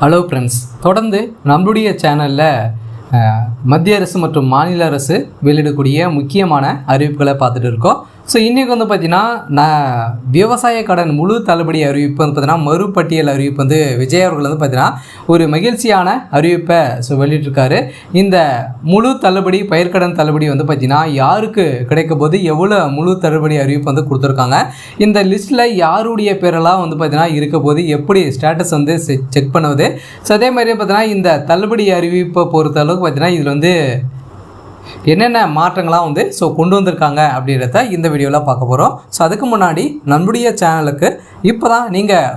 Hello friends, தொடர்ந்து நம்மளுடைய சேனலில் மத்திய அரசு மற்றும் மாநில அரசு வெளியிடக்கூடிய முக்கியமான அறிவிப்புகளை பார்த்துட்டு இருக்கோம். ஸோ இன்றைக்கி வந்து பார்த்திங்கன்னா விவசாய கடன் முழு தள்ளுபடி அறிவிப்பு வந்து பார்த்திங்கன்னா மறுபட்டியல் அறிவிப்பு வந்து விஜய் அவர்கள் வந்து பார்த்திங்கன்னா ஒரு மகிழ்ச்சியான அறிவிப்பை வெளியிட்டிருக்காரு. இந்த முழு தள்ளுபடி பயிர்க்கடன் தள்ளுபடி வந்து பார்த்திங்கன்னா யாருக்கு கிடைக்க போது எவ்வளோ முழு தள்ளுபடி அறிவிப்பு வந்து கொடுத்துருக்காங்க, இந்த லிஸ்ட்டில் யாருடைய பேரெல்லாம் வந்து பார்த்திங்கன்னா இருக்க போது எப்படி ஸ்டேட்டஸ் வந்து செக் பண்ணுவது, ஸோ அதே மாதிரி பார்த்திங்கன்னா இந்த தள்ளுபடி அறிவிப்பை பொறுத்த அளவுக்கு பார்த்திங்கன்னா இதில் வந்து என்னென்ன மாற்றங்களாக வந்து கொண்டு வந்திருக்காங்க அப்படின்றத இந்த வீடியோவில் பார்க்க போகிறோம். ஸோ அதுக்கு முன்னாடி நம்முடைய சேனலுக்கு இப்போ தான் நீங்கள்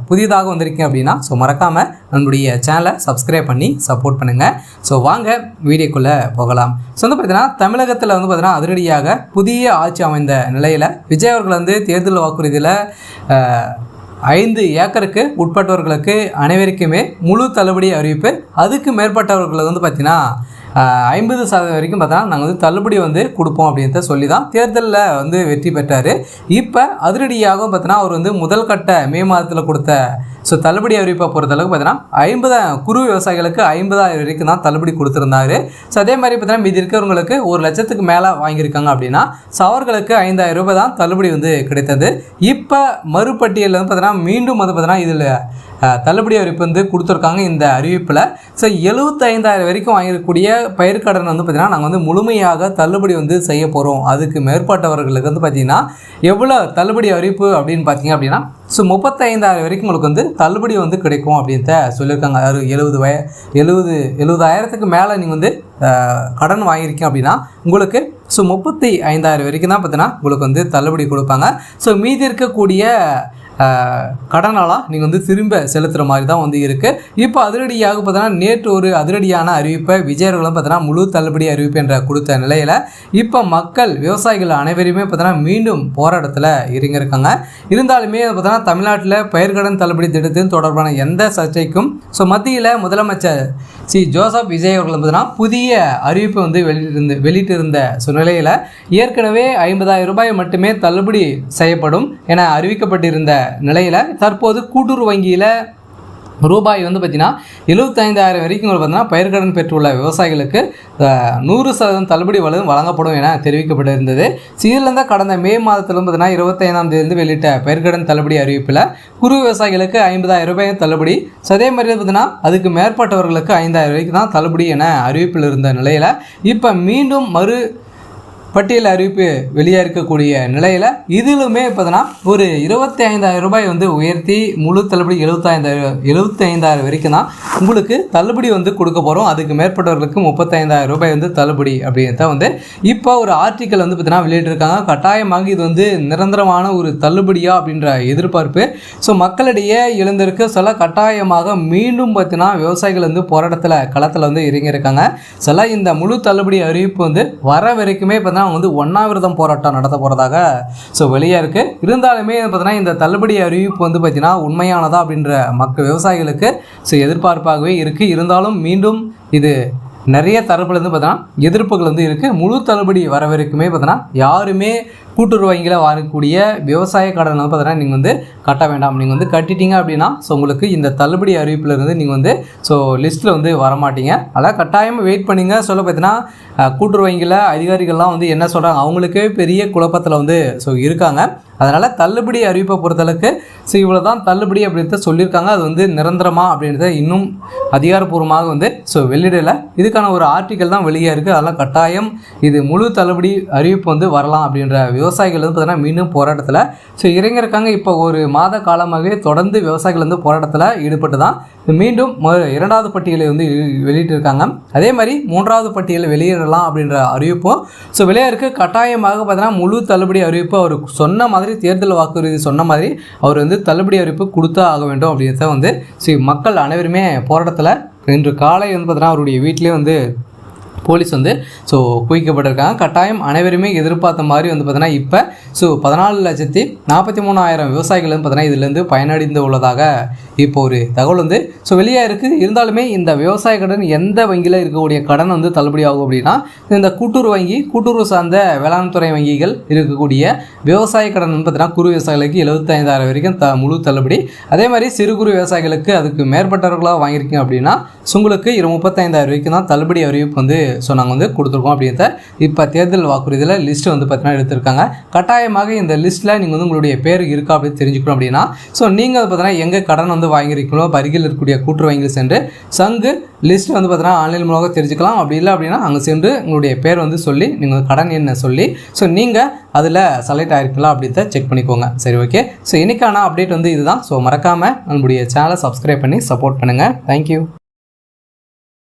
புதிதாக வந்திருக்கீங்க அப்படின்னா மறக்காமல் நம்முடைய சேனலை சப்ஸ்கிரைப் பண்ணி சப்போர்ட் பண்ணுங்கள். ஸோ வாங்க வீடியோக்குள்ளே போகலாம். ஸோ வந்து பார்த்திங்கன்னா தமிழகத்தில் வந்து பார்த்திங்கன்னா அதிரடியாக புதிய ஆட்சி அமைந்த நிலையில் விஜய் அவர்கள் வந்து தேர்தல் வாக்குறுதியில் 5 ஏக்கருக்கு உட்பட்டவர்களுக்கு அனைவருக்குமே முழு தள்ளுபடி அறிவிப்பு, அதுக்கு மேற்பட்டவர்களுக்கு வந்து பார்த்திங்கன்னா 50% வரைக்கும் பார்த்தா நாங்கள் வந்து தள்ளுபடி வந்து கொடுப்போம் அப்படின்றத சொல்லி தான் தேர்தலில் வந்து வெற்றி பெற்றார். இப்போ அதிரடியாகவும் பார்த்தீங்கன்னா அவர் வந்து முதல் கட்ட மே மாதத்தில் கொடுத்த தள்ளுபடி அறிவிப்பை பொறுத்தளவுக்கு பார்த்தீங்கன்னா 50 குறு விவசாயிகளுக்கு 50,000 வரைக்கும் தான் தள்ளுபடி கொடுத்துருந்தாரு. ஸோ அதே மாதிரி பார்த்தீங்கன்னா மீதி இருக்கிறவங்களுக்கு 1 லட்சத்துக்கு மேலே வாங்கியிருக்காங்க அப்படின்னா அவர்களுக்கு 5,000 ரூபாய் தான் தள்ளுபடி வந்து கிடைத்தது. இப்போ மறுபட்டியலில் வந்து பார்த்தீங்கன்னா மீண்டும் வந்து பார்த்தீங்கன்னா இதில் தள்ளுபடி அறிவிப்பு வந்து கொடுத்துருக்காங்க இந்த அறிவிப்பில். ஸோ 75,000 வரைக்கும் வாங்கியிருக்கக்கூடிய பயிர்க்கடன் வந்து பார்த்திங்கன்னா நாங்கள் வந்து முழுமையாக தள்ளுபடி வந்து செய்ய போகிறோம். அதுக்கு மேற்பட்டவர்களுக்கு வந்து பார்த்திங்கன்னா எவ்வளோ தள்ளுபடி அறிவிப்பு அப்படின்னு பார்த்தீங்க அப்படின்னா 35,000 வரைக்கும் உங்களுக்கு வந்து தள்ளுபடி வந்து கிடைக்கும் அப்படின்ட்டு சொல்லியிருக்காங்க. 70,000க்கு மேலே நீங்கள் வந்து கடன் வாங்கியிருக்கீங்க அப்படின்னா உங்களுக்கு 35,000 வரைக்கும் தான் பார்த்தீங்கன்னா உங்களுக்கு வந்து தள்ளுபடி கொடுப்பாங்க. ஸோ மீதி இருக்கக்கூடிய கடனாலாம் நீங்கள் வந்து திரும்ப செலுத்துகிற மாதிரி தான் வந்து இருக்குது. இப்போ அதிரடியாக பார்த்தீங்கன்னா நேற்று ஒரு அதிரடியான அறிவிப்பை விஜய் அவர்களும் பார்த்தீங்கன்னா முழு தள்ளுபடி அறிவிப்பு என்ற கொடுத்த நிலையில் இப்போ மக்கள் விவசாயிகள் அனைவருமே பார்த்தீங்கன்னா மீண்டும் போராட்டத்தில் இறங்கியிருக்காங்க. இருந்தாலுமே பார்த்தீங்கன்னா தமிழ்நாட்டில் பயிர்க்கடன் தள்ளுபடி திட்டத்தின் தொடர்பான எந்த சர்ச்சைக்கும் மத்தியில் முதலமைச்சர் ஜோசப் விஜய் அவர்கள் பார்த்தீங்கன்னா புதிய அறிவிப்பு வந்து வெளியிட்டிருந்த நிலையில் ஏற்கனவே 50,000 ரூபாய் மட்டுமே தள்ளுபடி செய்யப்படும் என அறிவிக்கப்பட்டிருந்த நிலையில் தற்போது கூட்டுறவு வங்கியில் ரூபாய் வந்து பார்த்திங்கன்னா 75,000 வரைக்கும் பார்த்தீங்கன்னா பயிர்க்கடன் பெற்றுள்ள விவசாயிகளுக்கு 100% தள்ளுபடி வழங்கப்படும் என தெரிவிக்கப்பட்டிருந்தது. இதிலிருந்து கடந்த மே மாதத்திலும் பார்த்தீங்கன்னா 25ஆம் தேதி வெளியிட்ட பயிர்க்கடன் தள்ளுபடி அறிவிப்பில் குறு விவசாயிகளுக்கு 50,000 ரூபாய் தள்ளுபடி, அதே மாதிரி பார்த்தீங்கன்னா அதுக்கு மேற்பட்டவர்களுக்கு 5,000 வரைக்கும் தான் தள்ளுபடி என அறிவிப்பில் இருந்த நிலையில் இப்போ மீண்டும் பட்டியல் அறிவிப்பு வெளியாக இருக்கக்கூடிய நிலையில் இதிலுமே பார்த்தீங்கன்னா ஒரு 25,000 ரூபாய் வந்து உயர்த்தி முழு தள்ளுபடி 75,000 வரைக்கும் தான் உங்களுக்கு தள்ளுபடி வந்து கொடுக்க போகிறோம். அதுக்கு மேற்பட்டவர்களுக்கு 35,000 ரூபாய் வந்து தள்ளுபடி அப்படின்றத வந்து இப்போ ஒரு ஆர்டிக்கல் வந்து பார்த்தீங்கன்னா வெளியிட்டிருக்காங்க. கட்டாயமாக இது வந்து நிரந்தரமான ஒரு தள்ளுபடியா அப்படின்ற எதிர்பார்ப்பு மக்களிடையே எழுந்திருக்கு. கட்டாயமாக மீண்டும் பார்த்தீங்கன்னா விவசாயிகள் வந்து போராட்டத்தில் களத்தில் வந்து இறங்கியிருக்காங்க. இந்த முழு தள்ளுபடி அறிவிப்பு வந்து வர வரைக்குமே பார்த்தீங்கன்னா வந்து உண்ணாவிரதம் போராட்டம் நடத்த போகிறதாக வெளியாக இருக்குது. இருந்தாலுமே பார்த்தீங்கன்னா இந்த தள்ளுபடி அறிவிப்பு வந்து பார்த்திங்கன்னா உண்மையானதா அப்படின்ற விவசாயிகளுக்கு எதிர்பார்ப்பாகவே இருக்குது. இருந்தாலும் மீண்டும் இது நிறைய தரப்புலேருந்து பார்த்தீங்கன்னா எதிர்ப்புகள் வந்து இருக்குது. முழு தள்ளுபடி வர வரைக்குமே பார்த்தீங்கன்னா யாருமே கூட்டுறவு வங்கியில் வாங்கக்கூடிய விவசாய கடன் வந்து பார்த்தீங்கன்னா நீங்கள் வந்து கட்ட வேண்டாம். நீங்கள் வந்து கட்டிட்டீங்க அப்படின்னா உங்களுக்கு இந்த தள்ளுபடி அறிவிப்பிலிருந்து நீங்கள் வந்து லிஸ்ட்டில் வந்து வரமாட்டீங்க. அதனால் கட்டாயமாக வெயிட் பண்ணிங்க. பார்த்தீங்கன்னா கூட்டுறவு வங்கியில் அதிகாரிகள்லாம் வந்து என்ன சொல்கிறாங்க, அவங்களுக்கே பெரிய குழப்பத்தில் வந்து இருக்காங்க. அதனால் தள்ளுபடி அறிவிப்பை பொறுத்தளவுக்கு இவ்வளோ தான் தள்ளுபடி அப்படின்றத சொல்லியிருக்காங்க. அது வந்து நிரந்தரமா அப்படின்றத இன்னும் அதிகாரப்பூர்வமாக வந்து வெளியிடலை. இதுக்கான ஒரு ஆர்டிக்கல் தான் வெளியே இருக்குது. அதெல்லாம் கட்டாயம் இது முழு தள்ளுபடி அறிவிப்பு வந்து வரலாம் அப்படின்ற விவசாயிகள் வந்து பார்த்தீங்கன்னா மீண்டும் போராட்டத்தில் இறங்கியிருக்காங்க. இப்போ ஒரு மாத காலமாகவே தொடர்ந்து விவசாயிகள் வந்து போராட்டத்தில் ஈடுபட்டு தான் மீண்டும் 2வது பட்டியலை வந்து வெளியிட்டிருக்காங்க. அதே மாதிரி 3வது பட்டியலை வெளியிடலாம் அப்படின்ற அறிவிப்பும் வெளியாக இருக்குது. கட்டாயமாக பார்த்தீங்கன்னா முழு தள்ளுபடி அறிவிப்பு அவர் சொன்ன மாதிரி தேர்தல் வாக்குறுதி சொன்ன மாதிரி அவர் வந்து தள்ளுபடி அறிவிப்பு கொடுத்தா ஆக வேண்டும் அப்படின்றத வந்து மக்கள் அனைவருமே போராட்டத்தில் இன்று காலை வந்து பார்த்தீங்கன்னா அவருடைய வீட்டிலே வந்து போலீஸ் வந்து ஸோ குவிக்கப்பட்டிருக்காங்க. கட்டாயம் அனைவருமே எதிர்பார்த்த மாதிரி வந்து பார்த்தீங்கன்னா இப்போ ஸோ 14,43,000 விவசாயிகள் வந்து பார்த்தீங்கன்னா இதுலேருந்து பயனடைந்து உள்ளதாக இப்போ ஒரு தகவல் வந்து ஸோ வெளியாக இருக்குது. இருந்தாலுமே இந்த விவசாய கடன் எந்த வங்கியில் இருக்கக்கூடிய கடன் வந்து தள்ளுபடி ஆகும் அப்படின்னா இந்த கூட்டுறவு வங்கி, கூட்டுறவு சார்ந்த வேளாண் துறை வங்கிகள் இருக்கக்கூடிய விவசாய கடன் வந்து பார்த்தீங்கன்னா குறு விவசாயிகளுக்கு 75,000 வரைக்கும் முழு தள்ளுபடி. அதே மாதிரி சிறு குறு விவசாயிகளுக்கு அதுக்கு மேற்பட்டவர்களாக வாங்கியிருக்கீங்க அப்படின்னா உங்களுக்கு 35,000 வரைக்கும் தான் தள்ளுபடி அறிவிப்பு வந்து ஸோ நாங்கள் வந்து கொடுத்துருக்கோம் அப்படின்றத இப்போ தேர்தல் வாக்குறுதியில் லிஸ்ட்டு வந்து பார்த்தீங்கன்னா எடுத்திருக்காங்க. கட்டாயமாக இந்த லிஸ்ட்டில் நீங்கள் வந்து உங்களுடைய பேர் இருக்கா அப்படின்னு தெரிஞ்சுக்கணும் அப்படின்னா ஸோ நீங்கள் பார்த்தீங்கன்னா எங்கே கடன் வந்து வாங்கியிருக்கீங்களோ அருகில் இருக்கக்கூடிய கூட்டுறவு வங்கியில் சென்று சங்கு லிஸ்ட் வந்து பார்த்தீங்கன்னா ஆன்லைன் மூலமாக தெரிஞ்சுக்கலாம். அப்படி இல்லை அப்படின்னா அங்கே சென்று உங்களுடைய பேர் வந்து சொல்லி நீங்கள் கடன் என்ன சொல்லி ஸோ நீங்கள் அதில் செலக்ட் ஆகிருக்கலாம் அப்படின்றத செக் பண்ணிக்கோங்க. சரி, ஓகே. ஸோ இன்றைக்கான அப்டேட் வந்து இதுதான். ஸோ மறக்காமல் நம்மளுடைய சேனலை சப்ஸ்கிரைப் பண்ணி சப்போர்ட் பண்ணுங்கள். தேங்க்யூ.